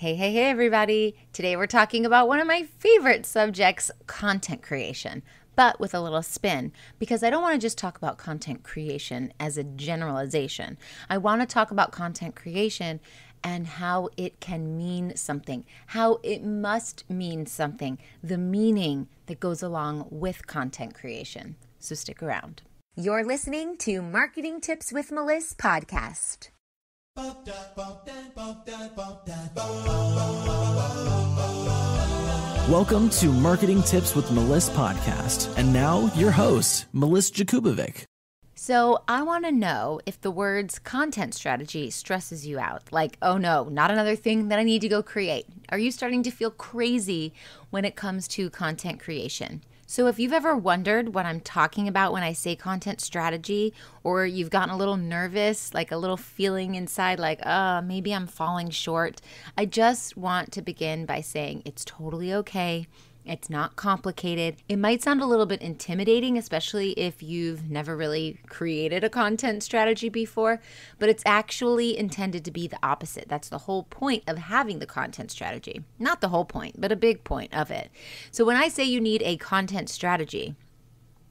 Hey, everybody. Today we're talking about one of my favorite subjects, content creation, but with a little spin, because I don't want to just talk about content creation as a generalization. I want to talk about content creation and how it can mean something, how it must mean something, the meaning that goes along with content creation. So stick around. You're listening to Marketing Tips with Meliss podcast. Welcome to Marketing Tips with Meliss podcast. And now your host, Meliss-Ep. So I want to know if the words content strategy stresses you out. Like, oh no, not another thing that I need to go create. Are you starting to feel crazy when it comes to content creation? So if you've ever wondered what I'm talking about when I say content strategy, or you've gotten a little nervous, like a little feeling inside like, maybe I'm falling short, I just want to begin by saying it's totally okay. It's not complicated. It might sound a little bit intimidating, especially if you've never really created a content strategy before, but it's actually intended to be the opposite. That's the whole point of having the content strategy. Not the whole point, but a big point of it. So when I say you need a content strategy,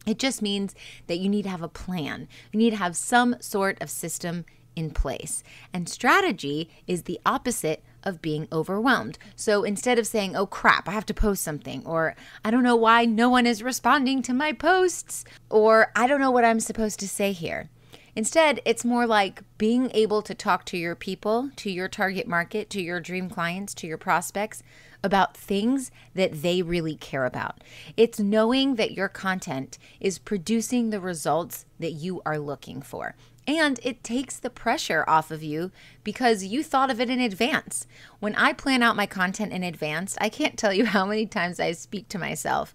it just means that you need to have a plan. You need to have some sort of system in place. And strategy is the opposite of being overwhelmed. So instead of saying, oh crap, I have to post something, or I don't know why no one is responding to my posts, or I don't know what I'm supposed to say here. Instead, it's more like being able to talk to your people, to your target market, to your dream clients, to your prospects about things that they really care about. It's knowing that your content is producing the results that you are looking for. And it takes the pressure off of you because you thought of it in advance. When I plan out my content in advance, I can't tell you how many times I speak to myself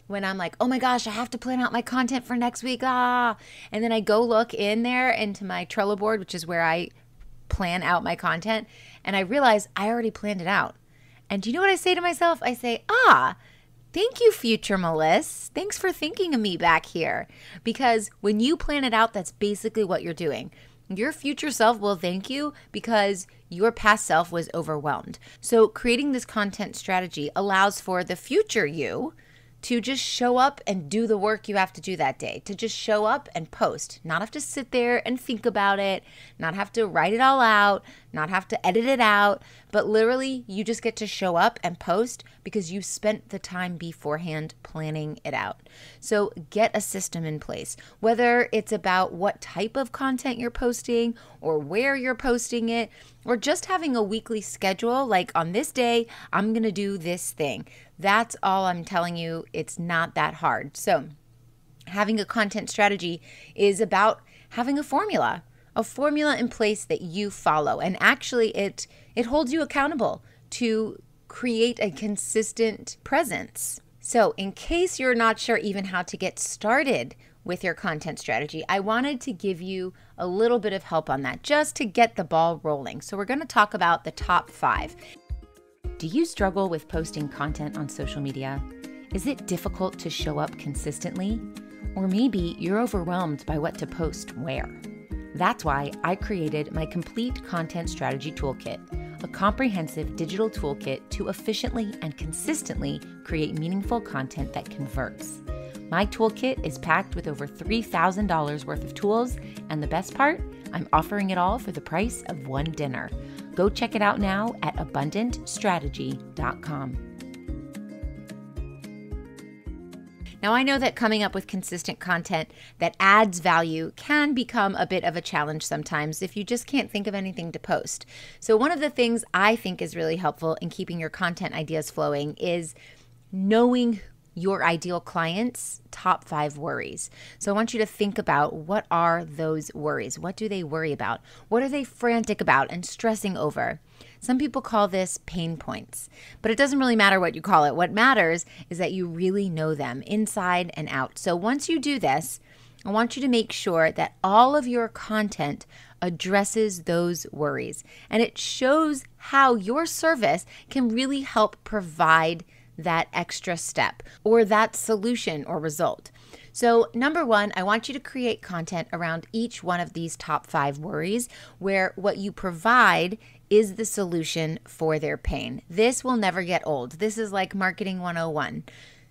when I'm like, oh my gosh, I have to plan out my content for next week. And then I go look in there into my Trello board, which is where I plan out my content. And I realize I already planned it out. And do you know what I say to myself? I say, thank you, future Meliss. Thanks for thinking of me back here. Because when you plan it out, that's basically what you're doing. Your future self will thank you because your past self was overwhelmed. So creating this content strategy allows for the future you to just show up and do the work you have to do that day, to just show up and post, not have to sit there and think about it, not have to write it all out, not have to edit it out, but literally you just get to show up and post because you spent the time beforehand planning it out. So get a system in place, whether it's about what type of content you're posting or where you're posting it, or just having a weekly schedule, like on this day, I'm going to do this thing. That's all I'm telling you. It's not that hard. So having a content strategy is about having a formula in place that you follow. And actually it holds you accountable to create a consistent presence. So in case you're not sure even how to get started with your content strategy, I wanted to give you a little bit of help on that just to get the ball rolling. So we're going to talk about the top 5. Do you struggle with posting content on social media? Is it difficult to show up consistently? Or maybe you're overwhelmed by what to post where? That's why I created my complete content strategy toolkit, a comprehensive digital toolkit to efficiently and consistently create meaningful content that converts. My toolkit is packed with over $3,000 worth of tools, and the best part, I'm offering it all for the price of one dinner. Go check it out now at abundantstrategy.com. Now, I know that coming up with consistent content that adds value can become a bit of a challenge sometimes if you just can't think of anything to post. So one of the things I think is really helpful in keeping your content ideas flowing is knowing your ideal client's top 5 worries. So I want you to think about, what are those worries? What do they worry about? What are they frantic about and stressing over? Some people call this pain points, but it doesn't really matter what you call it. What matters is that you really know them inside and out. So once you do this, I want you to make sure that all of your content addresses those worries, and it shows how your service can really help provide that extra step or that solution or result. So, number one, I want you to create content around each one of these top 5 worries where what you provide is the solution for their pain. This will never get old. This is like marketing 101.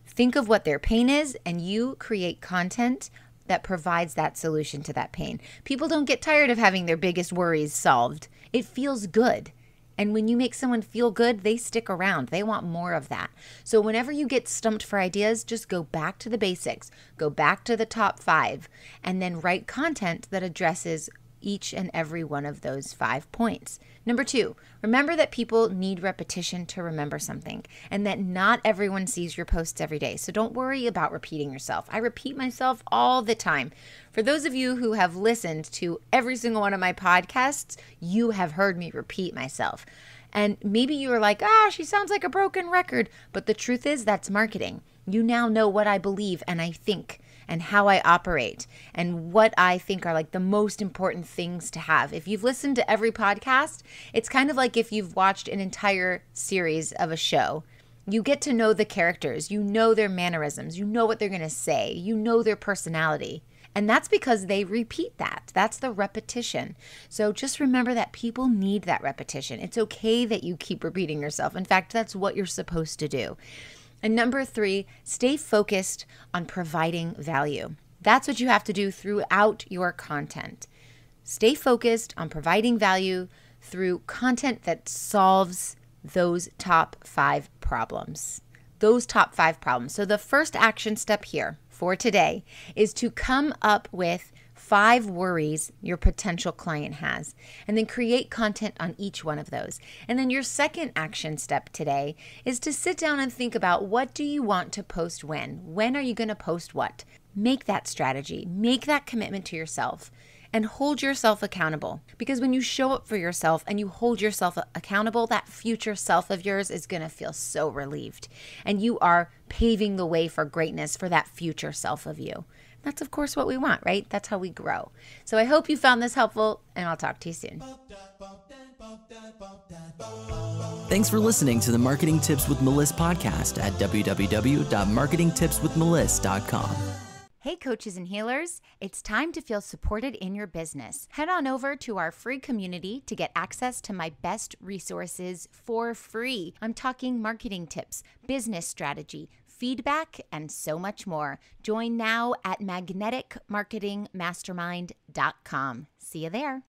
Think of what their pain is and you create content that provides that solution to that pain. People don't get tired of having their biggest worries solved. It feels good. And when you make someone feel good, they stick around. They want more of that. So whenever you get stumped for ideas, just go back to the basics, go back to the top 5, and then write content that addresses each and every one of those 5 points. Number 2, remember that people need repetition to remember something and that not everyone sees your posts every day. So don't worry about repeating yourself. I repeat myself all the time. For those of you who have listened to every single one of my podcasts, you have heard me repeat myself. And maybe you are like, she sounds like a broken record. But the truth is that's marketing. You now know what I believe and I think and how I operate and what I think are like the most important things to have. If you've listened to every podcast, it's kind of like if you've watched an entire series of a show. You get to know the characters, you know their mannerisms, you know what they're going to say, you know their personality. And that's because they repeat that. That's the repetition. So just remember that people need that repetition. It's okay that you keep repeating yourself. In fact, that's what you're supposed to do. And number 3, stay focused on providing value. That's what you have to do throughout your content. Stay focused on providing value through content that solves those top 5 problems. Those top 5 problems. So the first action step here for today is to come up with 5 worries your potential client has, and then create content on each one of those. And then your second action step today is to sit down and think about, what do you want to post when? When are you going to post what? Make that strategy, make that commitment to yourself, and hold yourself accountable. Because when you show up for yourself and you hold yourself accountable, that future self of yours is going to feel so relieved. And you are paving the way for greatness for that future self of you. That's, of course, what we want, right? That's how we grow. So I hope you found this helpful, and I'll talk to you soon. Thanks for listening to the Marketing Tips with Meliss podcast at www.marketingtipswithmeliss.com. Hey, coaches and healers, it's time to feel supported in your business. Head on over to our free community to get access to my best resources for free. I'm talking marketing tips, business strategy, feedback, and so much more. Join now at magneticmarketingmastermind.com. See you there.